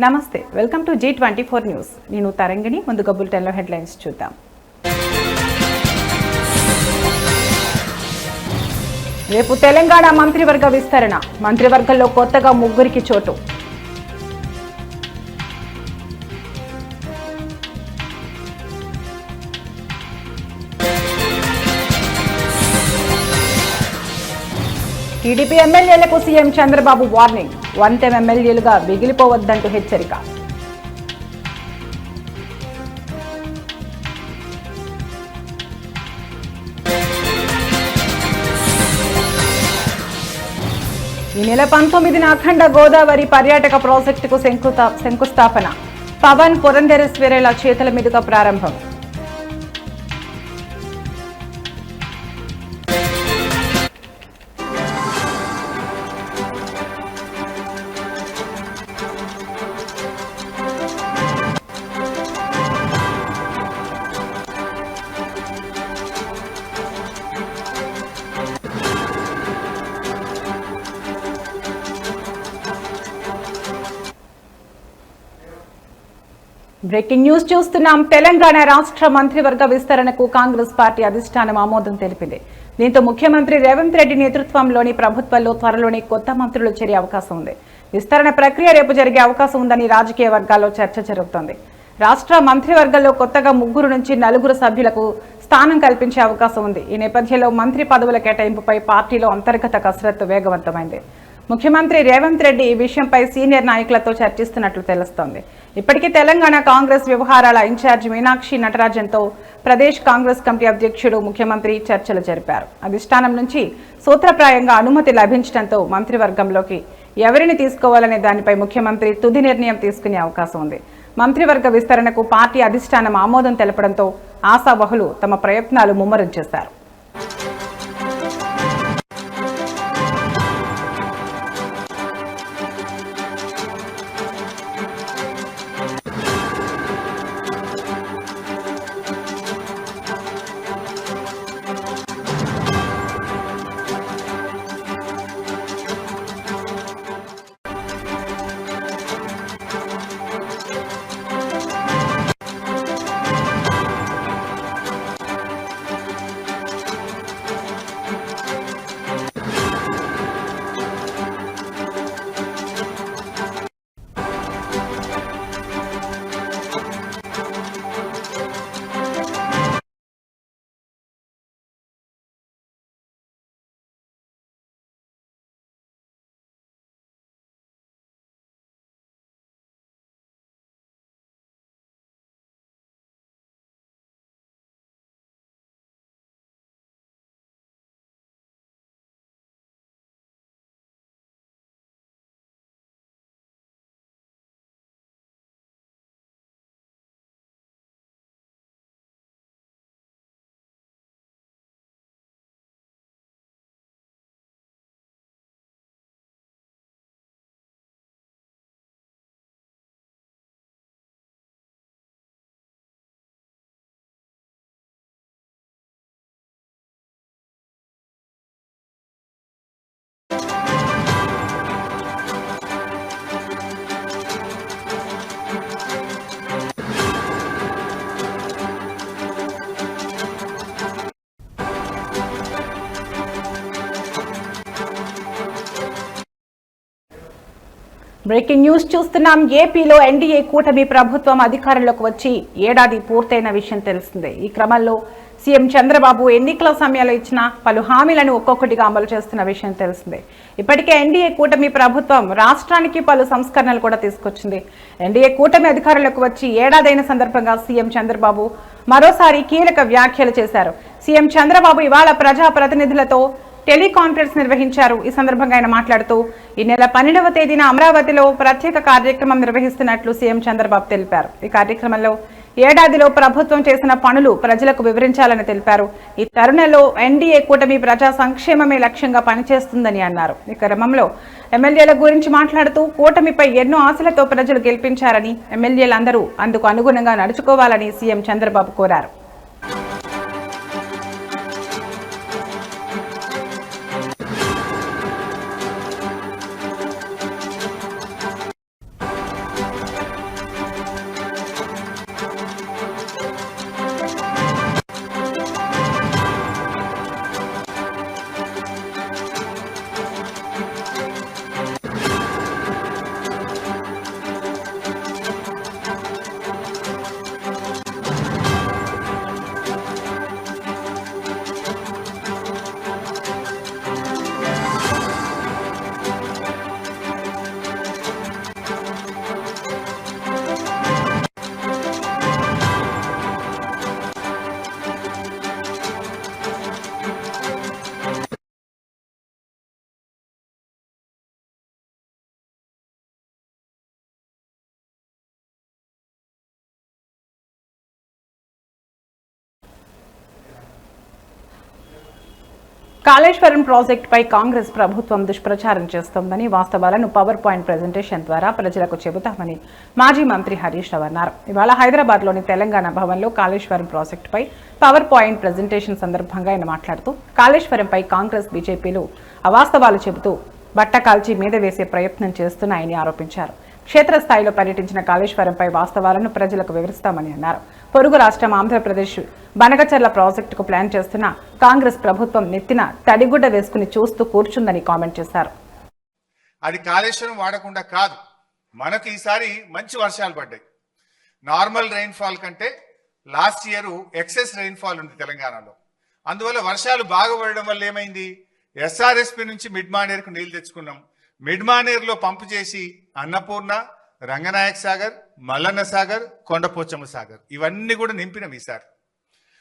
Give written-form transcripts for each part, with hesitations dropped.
నమస్తే, welcome to G24 news. నేను తరంగిణి. ముందుగా బులెటిన్లో హెడ్లైన్స్ చూద్దాం. రేపు తెలంగాణ మంత్రివర్గ విస్తరణ. మంత్రివర్గంలో కొత్తగా 3 చోటు. టీడీపీ ఎమ్మెల్యేలకు సీఎం చంద్రబాబు వార్నింగ్. వన్-టైం ఎమ్మెల్యేలుగా మిగిలిపోవద్దంటూ హెచ్చరిక. ఈ నెల 19న అఖండ గోదావరి పర్యాటక ప్రాజెక్టుకు శంకుస్థాపన. పవన్ పురంధరేశ్వరేల చేతుల మీదుగా ప్రారంభం. బ్రేకింగ్ న్యూస్ చూస్తున్నాం. తెలంగాణ రాష్ట్ర మంత్రివర్గ విస్తరణకు కాంగ్రెస్ పార్టీ అధిష్టానం ఆమోదం తెలిపింది. దీంతో ముఖ్యమంత్రి రేవంత్ రెడ్డి నేతృత్వంలోని ప్రభుత్వంలో త్వరలోనే కొత్త మంత్రులు చేరే అవకాశం ఉంది. విస్తరణ ప్రక్రియ రేపు జరిగే అవకాశం ఉందని రాజకీయ వర్గాల్లో చర్చ జరుగుతోంది. రాష్ట్ర మంత్రివర్గంలో కొత్తగా 3 నుంచి 4 సభ్యులకు స్థానం కల్పించే అవకాశం ఉంది. ఈ నేపథ్యంలో మంత్రి పదవుల కేటాయింపుపై పార్టీలో అంతర్గత కసరత్తు వేగవంతమైంది. ముఖ్యమంత్రి రేవంత్ రెడ్డి ఈ విషయంపై సీనియర్ నాయకులతో చర్చిస్తున్నట్లు తెలుస్తోంది. ఇప్పటికే తెలంగాణ కాంగ్రెస్ వ్యవహారాల ఇన్ఛార్జి మీనాక్షి నటరాజన్తో ప్రదేశ్ కాంగ్రెస్ కమిటీ అధ్యక్షుడు ముఖ్యమంత్రి చర్చలు జరిపారు. అధిష్టానం నుంచి సూత్రప్రాయంగా అనుమతి లభించడంతో మంత్రివర్గంలోకి ఎవరిని తీసుకోవాలనే దానిపై ముఖ్యమంత్రి తుది నిర్ణయం తీసుకునే అవకాశం ఉంది. మంత్రివర్గ విస్తరణకు పార్టీ అధిష్టానం ఆమోదం తెలపడంతో ఆశావహులు తమ ప్రయత్నాలు ముమ్మరం చేశారు. బ్రేకింగ్ న్యూస్ చూస్తున్నాం. ఏపీలో ఎన్డీఏ కూటమి ప్రభుత్వం అధికారంలోకి వచ్చి ఏడాది పూర్తయిన విషయం తెలిసిందే. ఈ క్రమంలో సీఎం చంద్రబాబు ఎన్నికల సమయంలో ఇచ్చిన పలు హామీలను ఒక్కొక్కటిగా అమలు చేస్తున్న విషయం తెలిసిందే. ఇప్పటికే ఎన్డీఏ కూటమి ప్రభుత్వం రాష్ట్రానికి పలు సంస్కరణలు కూడా తీసుకొచ్చింది. ఎన్డీఏ కూటమి అధికారంలోకి వచ్చి ఏడాదైన సందర్భంగా సీఎం చంద్రబాబు మరోసారి కీలక వ్యాఖ్యలు చేశారు. సీఎం చంద్రబాబు ఇవాళ ప్రజాప్రతినిధులతో టెలికాన్ఫరెన్స్ నిర్వహించారు. ఈ సందర్భంగా ఆయన మాట్లాడుతూ ఈ నెల 12వ తేదీన అమరావతిలో ప్రత్యేక కార్యక్రమం నిర్వహిస్తున్నట్లు సీఎం చంద్రబాబు తెలిపారు. ఈ కార్యక్రమంలో ఏడాదిలో ప్రభుత్వం చేసిన పనులు ప్రజలకు వివరించాలని తెలిపారు. ఈ తరుణంలో ఎన్డీఏ కూటమి ప్రజా సంక్షేమమే లక్ష్యంగా పనిచేస్తుందని అన్నారు. ఈ క్రమంలో ఎమ్మెల్యేల గురించి మాట్లాడుతూ కూటమిపై ఎన్నో ఆశలతో ప్రజలు గెలిపించారని, ఎమ్మెల్యేలందరూ అందుకు అనుగుణంగా నడుచుకోవాలని సీఎం చంద్రబాబు కోరారు. కాళేశ్వరం ప్రాజెక్టుపై కాంగ్రెస్ ప్రభుత్వం దుష్ప్రచారం చేస్తోందని, వాస్తవాలను పవర్ పాయింట్ ప్రెజెంటేషన్ ద్వారా ప్రజలకు చెబుతామని మాజీ మంత్రి హరీష్ రావు అన్నారు. ఇవాళ హైదరాబాద్లోని తెలంగాణ భవన్లో కాళేశ్వరం ప్రాజెక్టుపై పవర్ పాయింట్ ప్రెజెంటేషన్ సందర్భంగా ఆయన మాట్లాడుతూ కాళేశ్వరంపై కాంగ్రెస్ బీజేపీలు అవాస్తవాలు చెబుతూ బట్ట కాల్చి మీద వేసే ప్రయత్నం చేస్తున్నాయని ఆరోపించారు. క్షేత్రస్థాయిలో పర్యటించిన కాళేశ్వరంపై వాస్తవాలను ప్రజలకు వివరిస్తామని అన్నారు. పొరుగు రాష్ట్రం ఆంధ్రప్రదేశ్ బనగచర్ల ప్రాజెక్టుకు ప్లాన్ చేస్తున్న కాంగ్రెస్ ప్రభుత్వం నెత్తిన తడిగుడ్డ వేసుకుని చూస్తూ కూర్చుందని కామెంట్ చేశారు. అది కాళేశ్వరం వాడకుండా కాదు, మనకు ఈసారి మంచి వర్షాలు పడ్డాయి. నార్మల్ రెయిన్ఫాల్ కంటే లాస్ట్ ఇయర్ ఎక్సెస్ రెయిన్ఫాల్ ఉంది తెలంగాణలో. అందువల్ల వర్షాలు బాగా పడడం వల్ల ఏమైంది, ఎస్ఆర్ఎస్పి నుంచి మిడ్ మానేర్కు నీళ్లు తెచ్చుకున్నాం. మిడ్ మానేర్లో పంపు చేసి అన్నపూర్ణ, రంగనాయక సాగర్, మల్లన్న సాగర్, కొండపోచమ్మ సాగర్ ఇవన్నీ కూడా నింపినాం ఈసారి.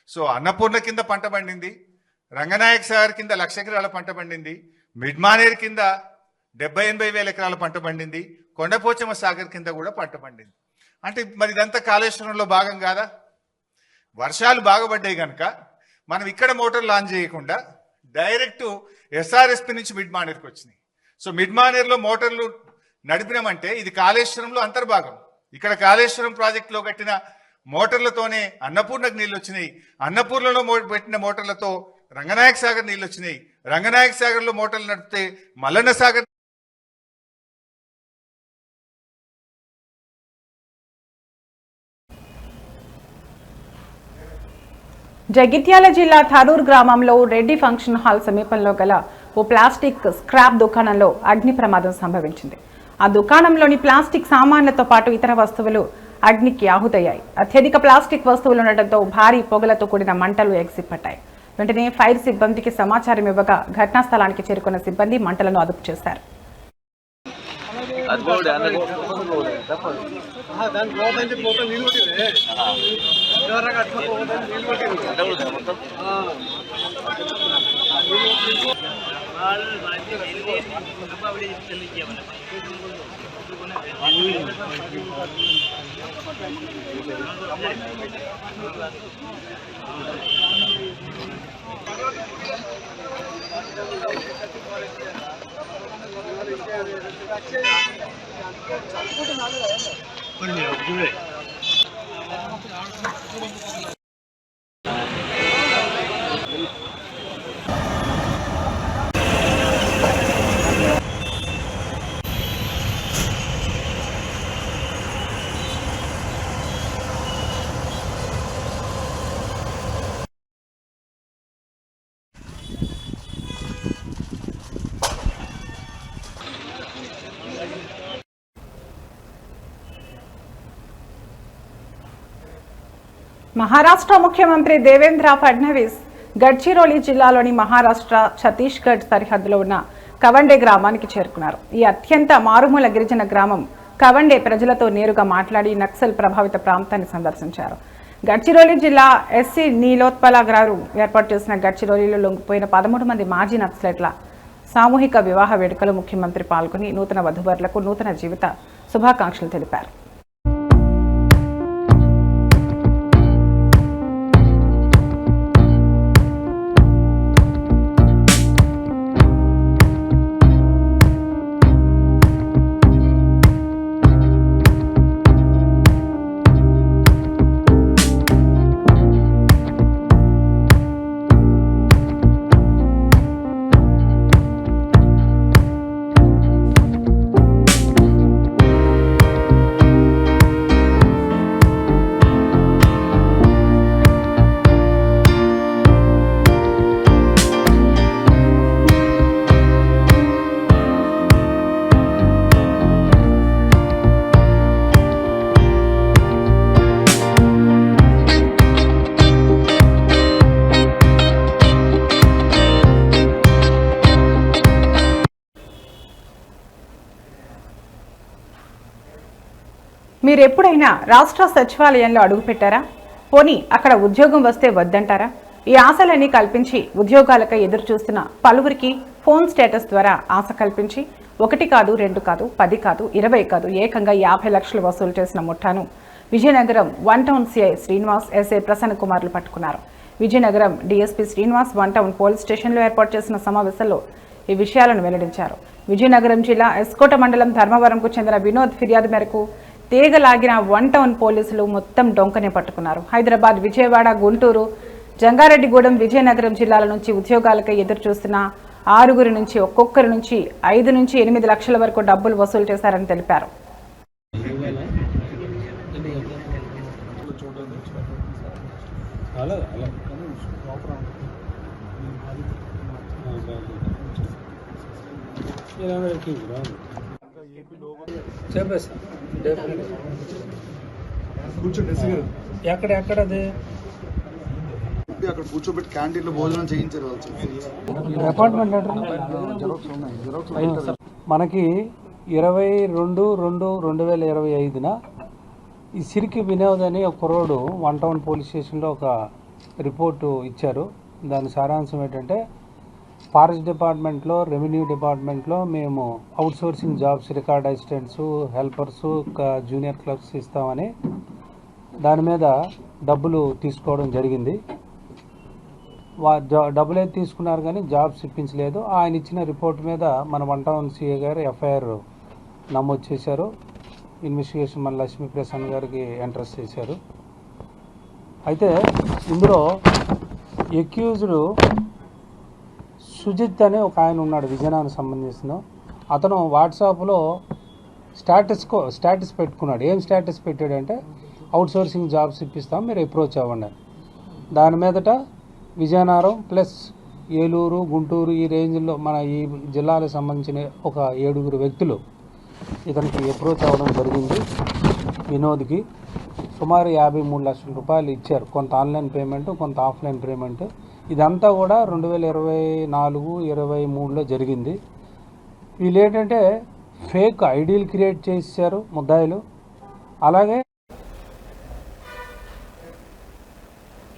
సో అన్నపూర్ణ కింద పంట పండింది, రంగనాయక సాగర్ కింద 1,00,000 ఎకరాల పంట పండింది, మిడ్ మానేర్ కింద 70-80 వేల ఎకరాల పంట పండింది, కొండపోచమ్మ సాగర్ కింద కూడా పంట పండింది. అంటే మరి ఇదంతా కాళేశ్వరంలో భాగం కాదా? వర్షాలు బాగా పడ్డాయి కనుక మనం ఇక్కడ మోటార్ లాంచ్ చేయకుండా డైరెక్ట్ ఎస్ఆర్ఎస్పి నుంచి మిడ్ మానేర్కి వచ్చినాయి. సో మిడ్ మానేర్లో మోటార్లు నడిపినామంటే ఇది కాళేశ్వరంలో అంతర్భాగం. ఇక్కడ కాళేశ్వరం ప్రాజెక్టులో కట్టిన మోటార్లతోనే అన్నపూర్ణకు నీళ్ళు వచ్చినాయి, అన్నపూర్ణలో పెట్టిన మోటార్లతో రంగనాయక సాగర్ నీళ్ళు వచ్చినాయి, రంగనాయక సాగర్లో మోటార్లు నడిపితే మల్లన్న సాగర్. జగిత్యాల జిల్లా థరూర్ గ్రామంలో రెడ్డి ఫంక్షన్ హాల్ సమీపంలో గల ఓ ప్లాస్టిక్ స్క్రాప్ దుకాణంలో అగ్ని ప్రమాదం సంభవించింది. ఆ దుకాణంలోని ప్లాస్టిక్ సామాన్లతో పాటు ఇతర వస్తువులు అగ్నికి ఆహుతయ్యాయి. అత్యధిక ప్లాస్టిక్ వస్తువులు ఉండటంతో భారీ పొగలతో కూడిన మంటలు ఎగిసిపట్టాయి. వెంటనే ఫైర్ సిబ్బందికి సమాచారం ఇవ్వగా ఘటనా స్థలానికి చేరుకున్న సిబ్బంది మంటలను అదుపు చేశారు. మహారాష్ట్ర ముఖ్యమంత్రి దేవేంద్ర ఫడ్నవీస్ గడ్చిరోలి జిల్లాలోని మహారాష్ట్ర ఛత్తీస్గఢ్ సరిహద్దులో ఉన్న కవండే గ్రామానికి చేరుకున్నారు. ఈ అత్యంత మారుమూల గిరిజన గ్రామం కవండే ప్రజలతో నేరుగా మాట్లాడి నక్సల్ ప్రభావిత ప్రాంతాన్ని సందర్శించారు. గడ్చిరోలి జిల్లా ఎస్సీ నీలోత్పల గారు ఏర్పాటు చేసిన గడ్చిరోలిలో లొంగిపోయిన 13 మంది మాజీ నక్సలైట్ల సామూహిక వివాహ వేడుకలో ముఖ్యమంత్రి పాల్గొని నూతన వధువరులకు నూతన జీవిత శుభాకాంక్షలు తెలిపారు. మీరు ఎప్పుడైనా రాష్ట్ర సచివాలయంలో అడుగుపెట్టారా? పోనీ అక్కడ ఉద్యోగం వస్తే వద్దంటారా? ఈ ఆశలన్నీ కల్పించి ఉద్యోగాలకై ఎదురు చూస్తున్న పలువురికి ఫోన్ స్టేటస్ ద్వారా ఆశ కల్పించి 1 కాదు 2 కాదు 10 కాదు 20 కాదు ఏకంగా 50 లక్షలు వసూలు చేసిన ముఠాను Vizianagaram 1 town CI Srinivas, SI Prasanna కుమార్లు పట్టుకున్నారు. Vizianagaram DSP Srinivas one town police స్టేషన్లో ఏర్పాటు చేసిన సమావేశంలో ఈ విషయాలను వెల్లడించారు. విజయనగరం జిల్లా ఎస్కోట మండలం ధర్మవరంకు చెందిన వినోద్ ఫిర్యాదు మేరకు తీగలాగిన వన్ టౌన్ పోలీసులు మొత్తం డొంకనే పట్టుకున్నారు. హైదరాబాద్, విజయవాడ, గుంటూరు, జంగారెడ్డిగూడెం, విజయనగరం జిల్లాల నుంచి ఉద్యోగాలకై ఎదురు చూస్తున్న 6 నుంచి ఒక్కొక్కరి నుంచి 5 నుంచి 8 లక్షల వరకు డబ్బులు వసూలు చేశారని తెలిపారు. ఎక్కడది అక్కడ కూర్చోబెట్టి క్యాంటీన్లో భోజనం చేయించారు. అపార్ట్మెంట్ మనకి 22/2/2025 ఈ సిరికి వినోద్ అని ఒక కుర్రోడు వన్ టౌన్ పోలీస్ స్టేషన్లో ఒక రిపోర్టు ఇచ్చారు. దాని సారాంశం ఏంటంటే ఫారెస్ట్ డిపార్ట్మెంట్లో, రెవెన్యూ డిపార్ట్మెంట్లో మేము outsourcing jobs, record assistants, helpers, junior clerks ఇస్తామని దాని మీద డబ్బులు తీసుకోవడం జరిగింది. డబ్బులు అయితే తీసుకున్నారు కానీ జాబ్స్ ఇప్పించలేదు. ఆయన ఇచ్చిన రిపోర్ట్ మీద మన వన్ టౌన్ సిఏ గారు ఎఫ్ఐఆర్ నమోదు చేశారు. ఇన్వెస్టిగేషన్ మన లక్ష్మీ ప్రసన్న గారికి ఎంట్రస్ట్ చేశారు. అయితే ఇందులో ఎక్యూజ్డ్ సుజిత్ అనే ఒక ఆయన ఉన్నాడు, విజయనగరానికి సంబంధించిన అతను. వాట్సాప్లో స్టేటస్ పెట్టుకున్నాడు. ఏం స్టేటస్ పెట్టాడంటే అవుట్సోర్సింగ్ జాబ్స్ ఇప్పిస్తాం, మీరు అప్రోచ్ అవ్వండి. దాని మీదట విజయనగరం ప్లస్ ఏలూరు, గుంటూరు ఈ రేంజ్లో మన ఈ జిల్లాలకు సంబంధించిన ఒక 7 వ్యక్తులు ఇతనికి అప్రోచ్ అవ్వడం జరిగింది. వినోద్కి సుమారు 53 లక్షల రూపాయలు ఇచ్చారు. కొంత ఆన్లైన్ పేమెంట్, కొంత ఆఫ్లైన్ పేమెంట్. ఇదంతా కూడా 2024-23లో జరిగింది. వీళ్ళు ఏంటంటే ఫేక్ ఐడీలు క్రియేట్ చేశారు ముద్దాయిలు. అలాగే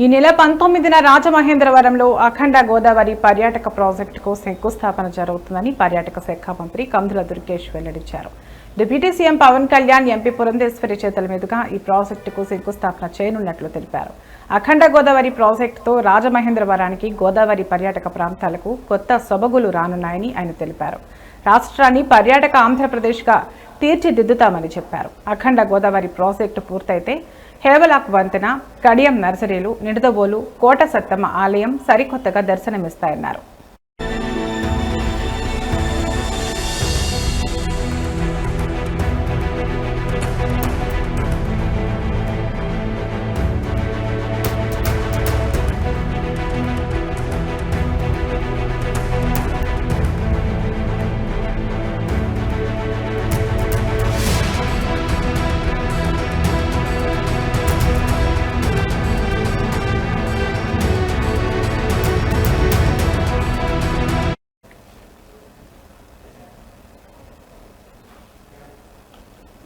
ఈ నెల 19న రాజమహేంద్రవరంలో అఖండ గోదావరి పర్యాటక ప్రాజెక్టుకు శంకుస్థాపన జరుగుతుందని పర్యాటక శాఖ మంత్రి కందుల దుర్గేష్ వెల్లడించారు. Deputy CM Pawan Kalyan, MP Purandeswari చేతుల మీదుగా ఈ ప్రాజెక్టుకు శంకుస్థాపన చేయనున్నట్లు తెలిపారు. అఖండ గోదావరి ప్రాజెక్టుతో రాజమహేంద్రవరానికి, గోదావరి పర్యాటక ప్రాంతాలకు కొత్త సొబగులు రానున్నాయని ఆయన తెలిపారు. రాష్ట్రాన్ని పర్యాటక ఆంధ్రప్రదేశ్గా తీర్చిదిద్దుతామని చెప్పారు. అఖండ గోదావరి ప్రాజెక్టు పూర్తయితే హేవలాక్ వంతెన, కడియం నర్సరీలు, నిడదవోలు, కోట సత్తమ్మ ఆలయం సరికొత్తగా దర్శనమిస్తాయన్నారు.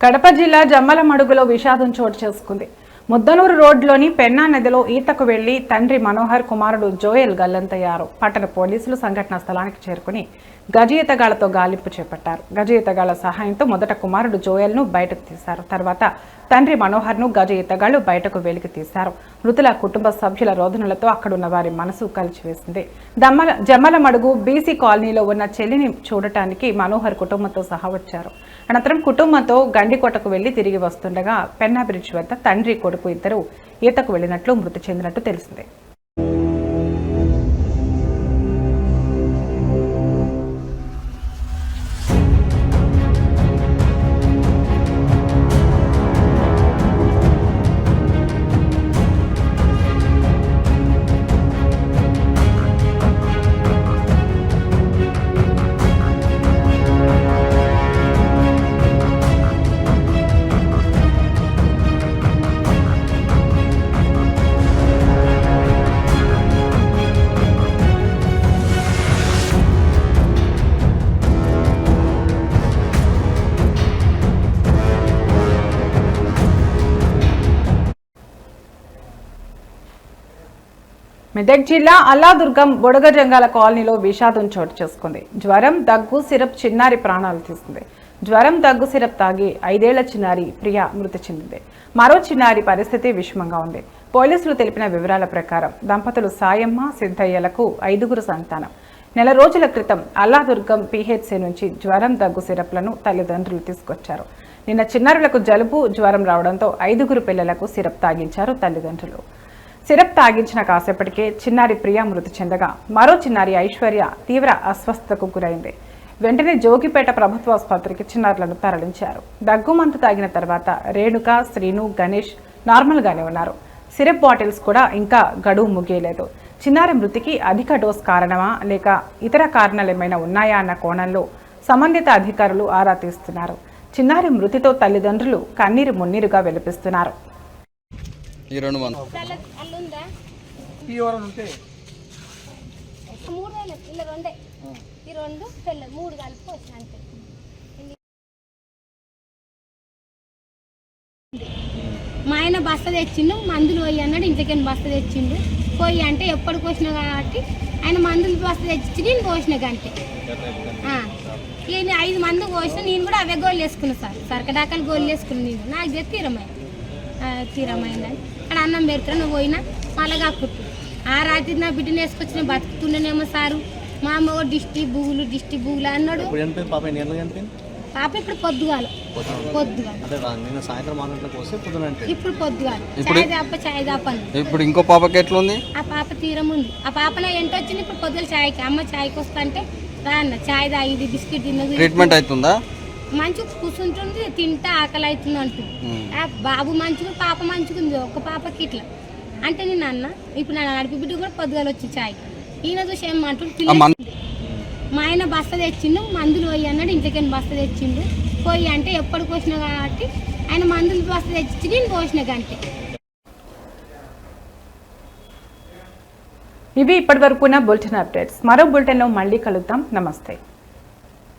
కడప జిల్లా జమ్మలమడుగులో విషాదం చోటు చేసుకుంది. ముద్దనూరు రోడ్లోని పెన్నా నదిలో ఈతకు వెళ్లి తండ్రి మనోహర్, కుమారుడు జోయల్ గల్లంతయ్యారు. పట్టణ పోలీసులు సంఘటనా స్థలానికి చేరుకుని గజ ఈతగాళ్లతో గాలింపు చేపట్టారు. గజ ఈతగాళ్ల సహాయంతో మొదట కుమారుడు జోయల్ను బయటకు తీశారు. తర్వాత తండ్రి మనోహర్ను గజ ఈతగాళ్లు బయటకు వెలికి తీశారు. మృతుల కుటుంబ సభ్యుల రోదనలతో అక్కడున్న వారి మనసు కలిచివేసింది. జమ్మలమడుగు బీసీ కాలనీలో ఉన్న చెల్లిని చూడటానికి మనోహర్ కుటుంబంతో సహా వచ్చారు. అనంతరం కుటుంబంతో గండికోటకు వెళ్లి తిరిగి వస్తుండగా పెన్నా బ్రిడ్జ్ వద్ద తండ్రి, కొడుకు ఇద్దరు ఈతకు వెళ్లినట్లు మృతి చెందినట్టు తెలిసింది. మెదక్ జిల్లా అల్లాదుర్గం బొడగజంగాల కాలనీలో విషాదం చోటు చేసుకుంది. జ్వరం, దగ్గు, సిరప్ చిన్నారి ప్రాణాలు తీసింది. జ్వరం, దగ్గు సిరప్ తాగి 5 ఏళ్ల చిన్నారి ప్రియా మృతి చెందింది. మరో చిన్నారి పరిస్థితి విషమంగా ఉంది. పోలీసులు తెలిపిన వివరాల ప్రకారం దంపతులు సాయమ్మ సిద్ధయ్యలకు 5గురు సంతానం. నెల రోజుల క్రితం అల్లాదుర్గం పీహెచ్సీ నుంచి జ్వరం దగ్గు సిరప్లను తల్లిదండ్రులు తీసుకొచ్చారు. నిన్న చిన్నారులకు జలుబు జ్వరం రావడంతో 5గురు పిల్లలకు సిరప్ తాగించారు తల్లిదండ్రులు. సిరప్ తాగించిన కాసేపటికే చిన్నారి ప్రియ మృతి చెందగా మరో చిన్నారి ఐశ్వర్య తీవ్ర అస్వస్థతకు గురైంది. వెంటనే జోగిపేట ప్రభుత్వ ఆసుపత్రికి చిన్నారులను తరలించారు. దగ్గుమందు తాగిన తర్వాత రేణుక, శ్రీను, గణేష్ నార్మల్గానే ఉన్నారు. సిరప్ బాటిల్స్ కూడా ఇంకా గడువు ముగియలేదు. చిన్నారి మృతికి అధిక డోస్ కారణమా లేక ఇతర కారణాలు ఏమైనా ఉన్నాయా అన్న కోణంలో సంబంధిత అధికారులు ఆరా తీస్తున్నారు. చిన్నారి మృతితో తల్లిదండ్రులు కన్నీరు మున్నీరుగా వెలిపిస్తున్నారు. మా ఆయన బస్త తెచ్చిండు, మందులు పోయి అన్నాడు. ఇంతకని బస్త తెచ్చిండు. పోయి అంటే ఎప్పటికి వచ్చినా కాబట్టి ఆయన మందులు బస్త తెచ్చి నేను పోసిన గంటే నేను 5 మంది పోసిన. నేను కూడా అవే గోళ్ళు వేసుకున్నాను సార్. సరకడాకలు గోళ్ళు వేసుకున్నాను. నేను నాకు చేసి తీరమైందని అక్కడ అన్నం పెడతాను. నువ్వు పోయినా మళ్ళీ కాకుట్టు ఆ రాత్రి నా బిడ్డను వేసుకొచ్చిన బతుకుతుండేనేమో సారు. మా అమ్మ కూడా దిష్టి బుగులు అన్నాడు. పాప ఇప్పుడు పొద్దుగాల ఇప్పుడు పొద్దుగాల చాయ్ దాప ఇప్పుడు ఇంకో పాపకి ఎట్లుంది? ఆ పాప తీరం ఉంది. ఆ పాపలో ఎంటొచ్చింది. ఇప్పుడు పొద్దుల చాయ్కి అమ్మ చాయ్కి వస్తా అంటే రాన్న చాయ్ తాగి బిస్కెట్ తిన్నది. ట్రీట్మెంట్ అవుతుందా? మంచిగా కూర్చుంటుంది, తింటా ఆకలి అవుతుంది అంటుంది. ఆ బాబు మంచిగా పాప మంచిగా ఉంది. ఒక పాపకి ఇట్లా అంటే నేను అన్న ఇప్పుడు నా నడిపి బిడ్డ కూడా పొద్దుగాల వచ్చి చాయ్కి ఈయన చూసి ఏమంటుంది. మా ఆయన బస్త తెచ్చిండు, మందులు పోయి అన్నాడు. ఇంతకని బస్త తెచ్చిండు. పోయి అంటే ఎప్పటికి వచ్చినా కాబట్టి ఆయన మందులు బస్త తెచ్చి నేను పోసిన గంటే. ఇవి ఇప్పటి వరకున్న బులెటిన్ అప్డేట్స్. మరో బులెటిన్లో మళ్ళీ కలుద్దాం. నమస్తే.